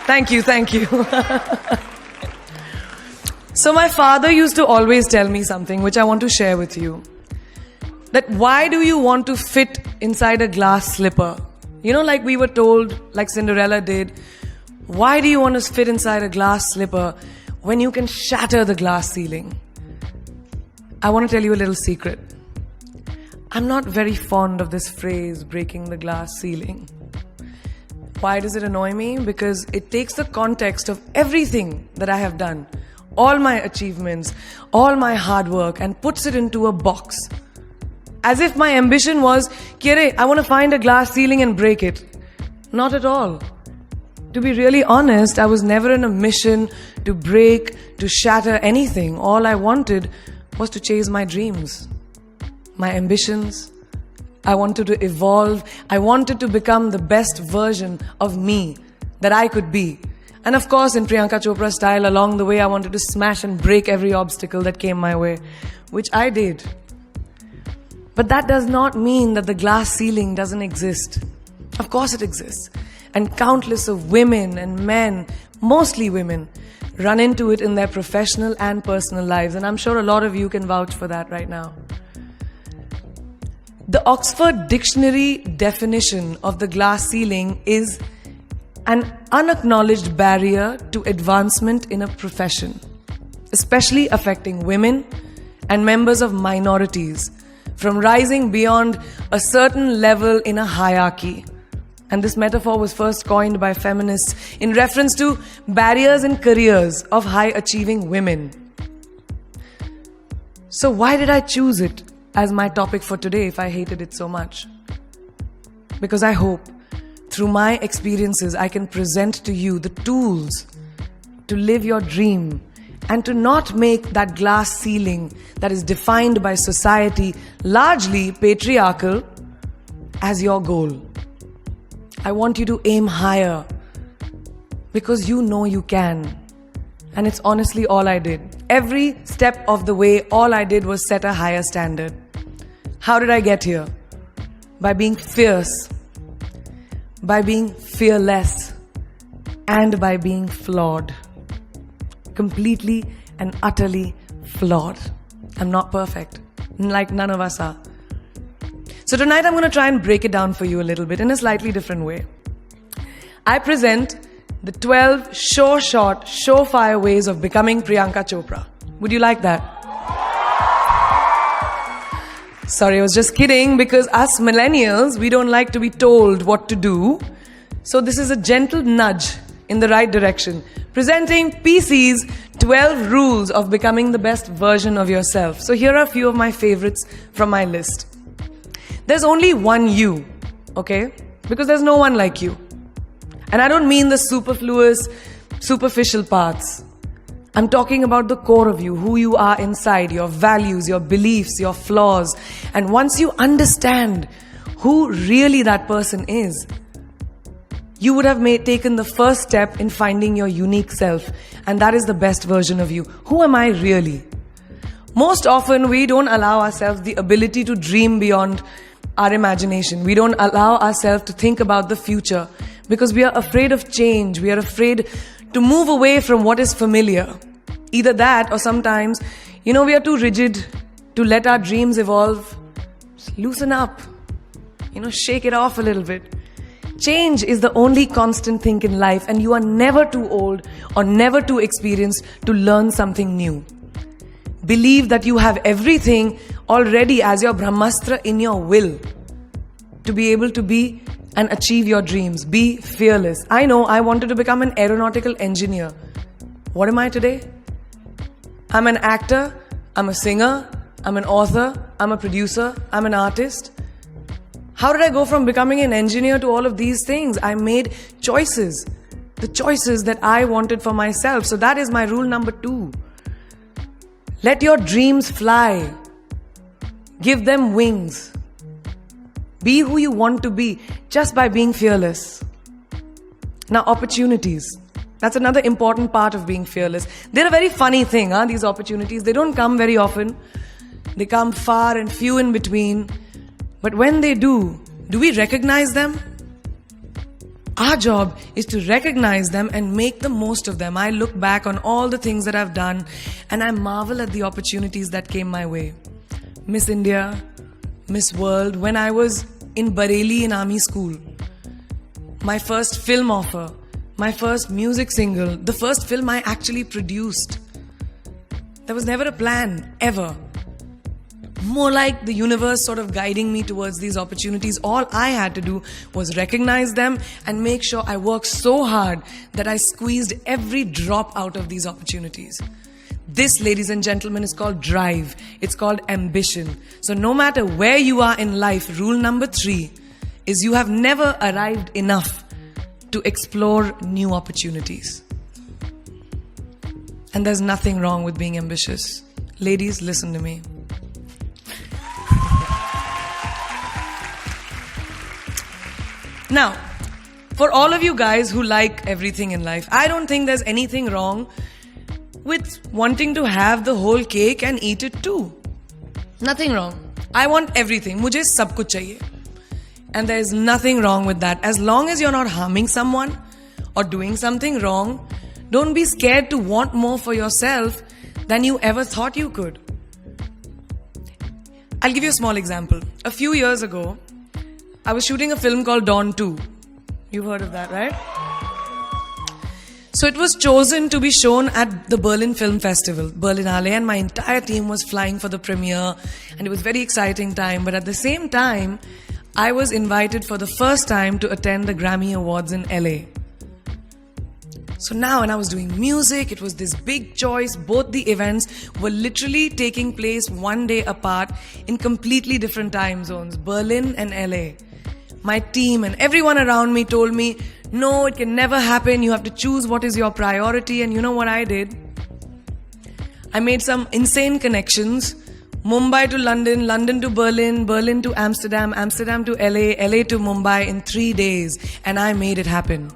Thank you. So my father used to always tell me something which I want to share with you. That why do you want to fit inside a glass slipper? You know, like we were told, like Cinderella did, why do you want to fit inside a glass slipper when you can shatter the glass ceiling? I want to tell you a little secret. I'm not very fond of this phrase, breaking the glass ceiling. Why does it annoy me? Because it takes the context of everything that I have done, all my achievements, all my hard work, and puts it into a box. As if my ambition was, Kire, I want to find a glass ceiling and break it. Not at all. To be really honest, I was never in a mission to break, to shatter anything. All I wanted was to chase my dreams, my ambitions. I wanted to evolve. I wanted to become the best version of me that I could be. And of course, in Priyanka Chopra style, along the way, I wanted to smash and break every obstacle that came my way, which I did. But that does not mean that the glass ceiling doesn't exist. Of course it exists. And countless of women and men, mostly women, run into it in their professional and personal lives. And I'm sure a lot of you can vouch for that right now. The Oxford Dictionary definition of the glass ceiling is an unacknowledged barrier to advancement in a profession, especially affecting women and members of minorities from rising beyond a certain level in a hierarchy. And this metaphor was first coined by feminists in reference to barriers in careers of high-achieving women. So why did I choose it as my topic for today if I hated it so much? Because I hope through my experiences I can present to you the tools to live your dream and to not make that glass ceiling that is defined by society, largely patriarchal, as your goal. I want you to aim higher because you know you can. And it's honestly all I did. Every step of the way, all I did was set a higher standard. How did I get here? By being fierce, by being fearless, and by being flawed. Completely and utterly flawed. I'm not perfect, like none of us are. So tonight I'm going to try and break it down for you a little bit in a slightly different way. I present the 12 short, surefire ways of becoming Priyanka Chopra. Would you like that? Sorry, I was just kidding, because us millennials, we don't like to be told what to do. So this is a gentle nudge in the right direction. Presenting PC's 12 rules of becoming the best version of yourself. So here are a few of my favorites from my list. There's only one you, okay? Because there's no one like you. And I don't mean the superfluous, superficial parts. I'm talking about the core of you, who you are inside, your values, your beliefs, your flaws. And once you understand who really that person is, you would have taken the first step in finding your unique self. And that is the best version of you. Who am I really? Most often, we don't allow ourselves the ability to dream beyond our imagination. We don't allow ourselves to think about the future because we are afraid of change. We are afraid to move away from what is familiar. Either that, or sometimes, we are too rigid to let our dreams evolve. Just loosen up. Shake it off a little bit. Change is the only constant thing in life, and you are never too old or never too experienced to learn something new. Believe that you have everything already as your Brahmastra in your will to be able to be and achieve your dreams. Be fearless. I know I wanted to become an aeronautical engineer. What am I today? I'm an actor, I'm a singer, I'm an author, I'm a producer, I'm an artist. How did I go from becoming an engineer to all of these things? I made choices. The choices that I wanted for myself. So that is my rule number 2. Let your dreams fly. Give them wings. Be who you want to be just by being fearless. Now, opportunities. That's another important part of being fearless. They're a very funny thing, these opportunities. They don't come very often. They come far and few in between. But when they do we recognize them? Our job is to recognize them and make the most of them. I look back on all the things that I've done and I marvel at the opportunities that came my way. Miss India, Miss World, when I was in Bareilly in army school, my first film offer, my first music single, the first film I actually produced. There was never a plan, ever. More like the universe sort of guiding me towards these opportunities. All I had to do was recognize them and make sure I worked so hard that I squeezed every drop out of these opportunities. This, ladies and gentlemen, is called drive. It's called ambition. So no matter where you are in life, rule number 3 is you have never arrived enough to explore new opportunities. And there's nothing wrong with being ambitious. Ladies, listen to me. Now, for all of you guys who like everything in life, I don't think there's anything wrong with wanting to have the whole cake and eat it too. Nothing wrong. I want everything. Mujhe sab kuch chahiye. And there is nothing wrong with that. As long as you're not harming someone or doing something wrong, don't be scared to want more for yourself than you ever thought you could. I'll give you a small example. A few years ago, I was shooting a film called Dawn 2. You've heard of that, right? So it was chosen to be shown at the Berlin Film Festival, Berlinale, and my entire team was flying for the premiere, and it was a very exciting time. But at the same time, I was invited for the first time to attend the Grammy Awards in LA. So now, when I was doing music, it was this big choice. Both the events were literally taking place one day apart in completely different time zones, Berlin and LA. My team and everyone around me told me, no, it can never happen. You have to choose what is your priority. And you know what I did? I made some insane connections. Mumbai to London, London to Berlin, Berlin to Amsterdam, Amsterdam to LA, LA to Mumbai in 3 days. And I made it happen.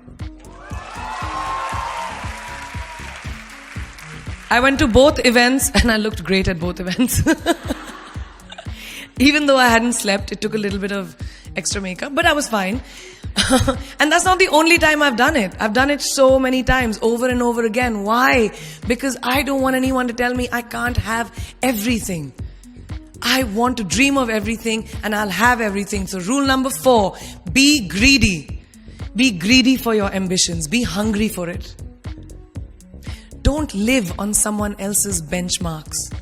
I went to both events and I looked great at both events. Even though I hadn't slept, it took a little bit of extra makeup, but I was fine. And that's not the only time I've done it. I've done it so many times, over and over again. Why? Because I don't want anyone to tell me I can't have everything. I want to dream of everything and I'll have everything. So rule number 4, be greedy. Be greedy for your ambitions. Be hungry for it. Don't live on someone else's benchmarks.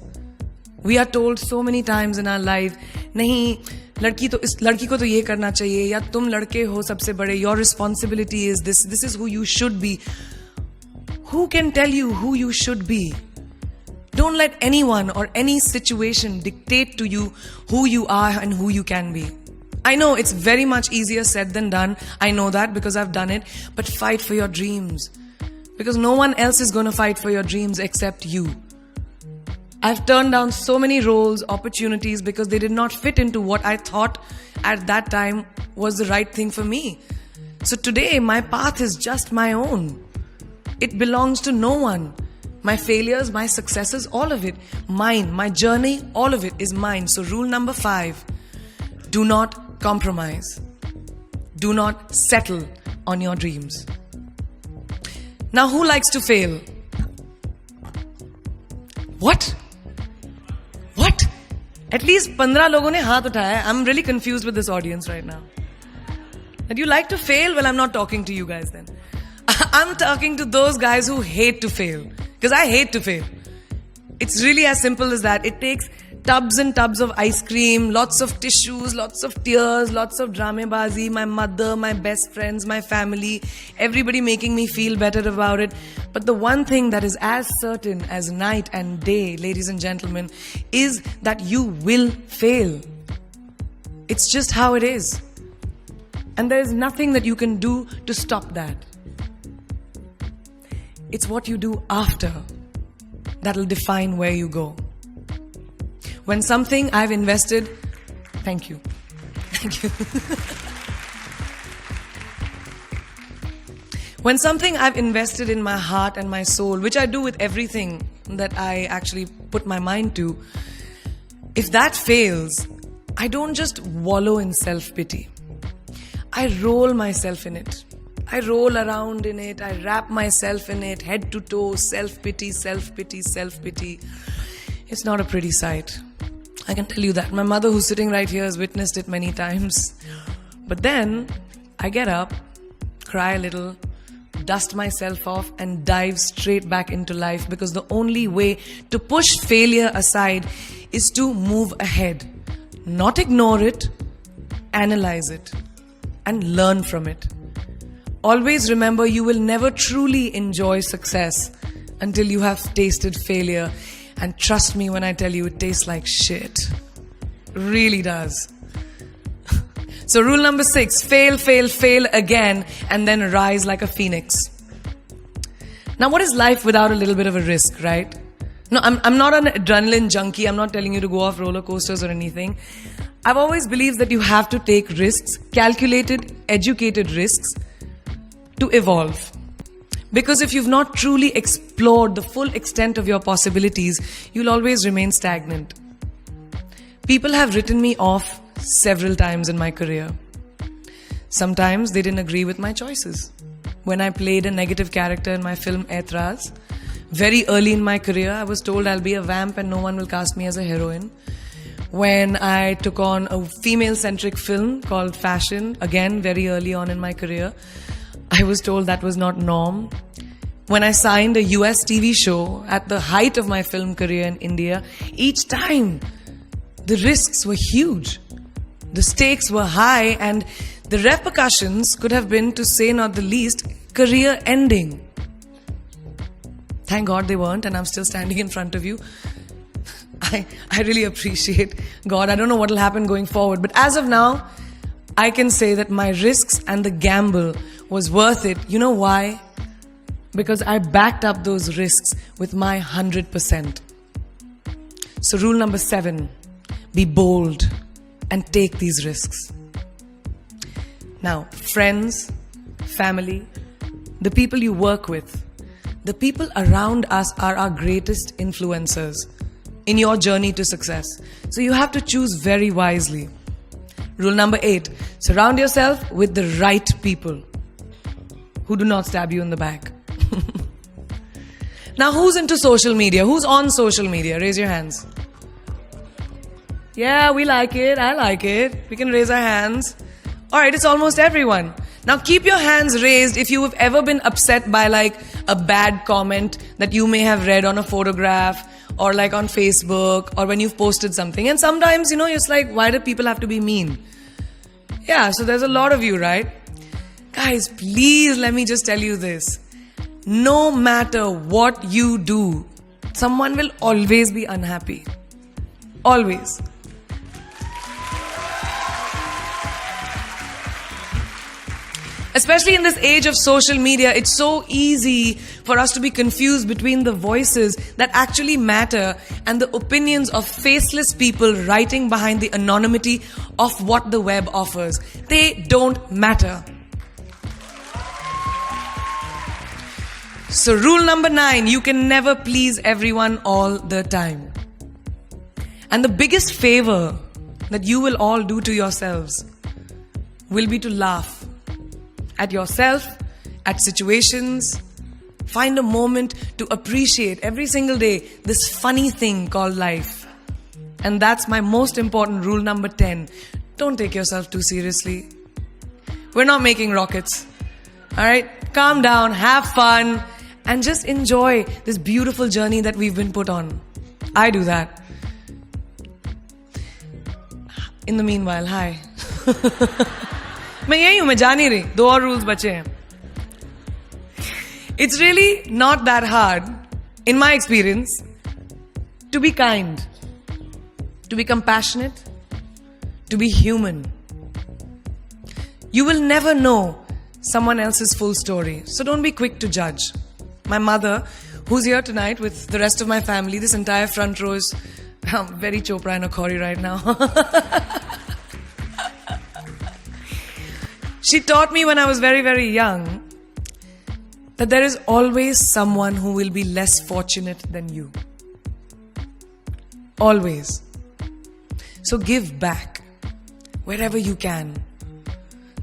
We are told so many times in our life, नहीं, लड़की को तो ये करना चाहिए, या तुम लड़के हो सबसे बड़े, your responsibility is this is who you should be. Who can tell you who you should be? Don't let anyone or any situation dictate to you who you are and who you can be. I know it's very much easier said than done. I know that because I've done it. But fight for your dreams. Because no one else is going to fight for your dreams except you. I've turned down so many roles, opportunities because they did not fit into what I thought at that time was the right thing for me. So today, my path is just my own. It belongs to no one. My failures, my successes, all of it, mine. My journey, all of it is mine. So rule number 5, do not compromise. Do not settle on your dreams. Now, who likes to fail? What? What? At least 15 लोगों ने हाथ उठाया. I'm really confused with this audience right now. That you like to fail? Well, I'm not talking to you guys then. I'm talking to those guys who hate to fail. Because I hate to fail. It's really as simple as that. It takes tubs and tubs of ice cream, lots of tissues, lots of tears, lots of dramebazi, my mother, my best friends, my family, everybody making me feel better about it. But the one thing that is as certain as night and day, ladies and gentlemen, is that you will fail. It's just how it is. And there is nothing that you can do to stop that. It's what you do after that'll define where you go. When something I've invested, thank you. Thank you. When something I've invested in my heart and my soul, which I do with everything that I actually put my mind to, if that fails, I don't just wallow in self-pity. I roll myself in it. I roll around in it, I wrap myself in it, head to toe, self-pity, self-pity, self-pity. It's not a pretty sight. I can tell you that. My mother, who's sitting right here, has witnessed it many times. But then, I get up, cry a little, dust myself off and dive straight back into life, because the only way to push failure aside is to move ahead. Not ignore it, analyze it, and learn from it. Always remember, you will never truly enjoy success until you have tasted failure. And trust me when I tell you, it tastes like shit. Really does. So rule number 6, fail, fail, fail again, and then rise like a phoenix. Now, what is life without a little bit of a risk, right? No, I'm not an adrenaline junkie. I'm not telling you to go off roller coasters or anything. I've always believed that you have to take risks, calculated, educated risks, to evolve. Because if you've not truly explored the full extent of your possibilities, you'll always remain stagnant. People have written me off several times in my career. Sometimes they didn't agree with my choices. When I played a negative character in my film Aitraz, very early in my career, I was told I'll be a vamp and no one will cast me as a heroine. When I took on a female-centric film called Fashion, again very early on in my career, I was told that was not norm. When I signed a US TV show at the height of my film career in India, each time the risks were huge. The stakes were high and the repercussions could have been, to say not the least, career ending. Thank God they weren't, and I'm still standing in front of you. I really appreciate God. I don't know what will happen going forward, but as of now, I can say that my risks and the gamble was worth it. You know why? Because I backed up those risks with my 100%. So rule number 7, be bold and take these risks. Now, friends, family, the people you work with, the people around us are our greatest influencers in your journey to success. So you have to choose very wisely. Rule number 8, surround yourself with the right people who do not stab you in the back. Now, who's into social media? Who's on social media? Raise your hands. Yeah, we like it. I like it. We can raise our hands. Alright, it's almost everyone. Now keep your hands raised if you have ever been upset by like a bad comment that you may have read on a photograph or like on Facebook or when you've posted something. And sometimes, it's like, why do people have to be mean? Yeah, so there's a lot of you, right? Guys, please let me just tell you this. No matter what you do, someone will always be unhappy. Always. Especially in this age of social media, it's so easy for us to be confused between the voices that actually matter and the opinions of faceless people writing behind the anonymity of what the web offers. They don't matter. So rule number 9, you can never please everyone all the time. And the biggest favor that you will all do to yourselves will be to laugh at yourself, at situations. Find a moment to appreciate every single day this funny thing called life. And that's my most important rule number 10. Don't take yourself too seriously. We're not making rockets. Alright? Calm down, have fun, and just enjoy this beautiful journey that we've been put on. I do that. In the meanwhile, hi. मैं यही हूं, मैं जा नहीं रही. 2 और rules बचे हैं. It's really not that hard, in my experience, to be kind, to be compassionate, to be human. You will never know someone else's full story, so don't be quick to judge. My mother, who's here tonight with the rest of my family, this entire front row is very Chopra and Akhori right now. She taught me when I was very, very young that there is always someone who will be less fortunate than you. Always. So give back wherever you can.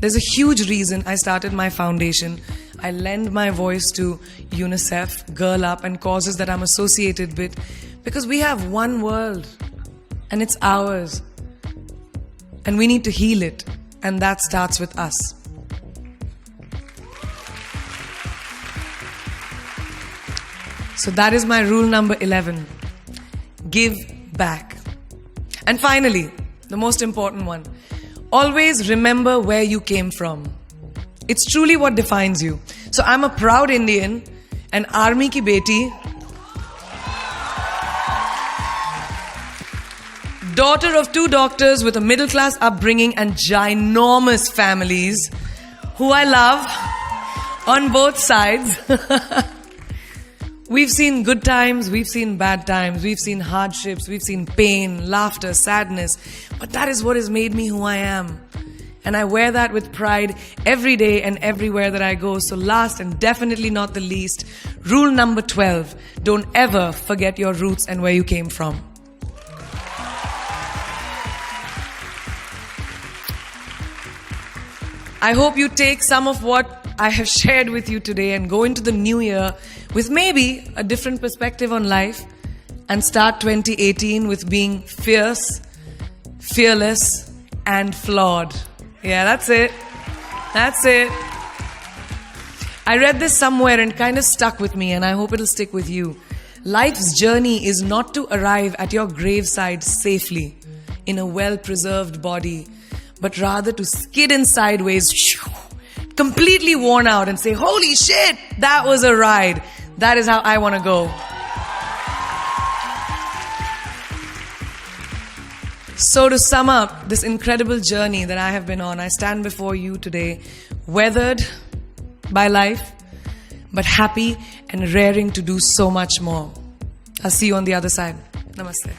There's a huge reason I started my foundation. I lend my voice to UNICEF, Girl Up, and causes that I'm associated with because we have one world and it's ours. And we need to heal it. And that starts with us. So that is my rule number 11. Give back. And finally, the most important one. Always remember where you came from. It's truly what defines you. So I'm a proud Indian, an army ki beti, daughter of 2 doctors with a middle-class upbringing and ginormous families who I love on both sides. We've seen good times, we've seen bad times, we've seen hardships, we've seen pain, laughter, sadness. But that is what has made me who I am. And I wear that with pride every day and everywhere that I go. So last and definitely not the least, rule number 12. Don't ever forget your roots and where you came from. I hope you take some of what I have shared with you today and go into the new year with maybe a different perspective on life and start 2018 with being fierce, fearless, and flawed. Yeah, that's it. That's it. I read this somewhere and kind of stuck with me, and I hope it'll stick with you. Life's journey is not to arrive at your graveside safely in a well-preserved body, but rather to skid in sideways, completely worn out, and say, holy shit, that was a ride. That is how I want to go. So to sum up this incredible journey that I have been on, I stand before you today, weathered by life, but happy and raring to do so much more. I'll see you on the other side. Namaste.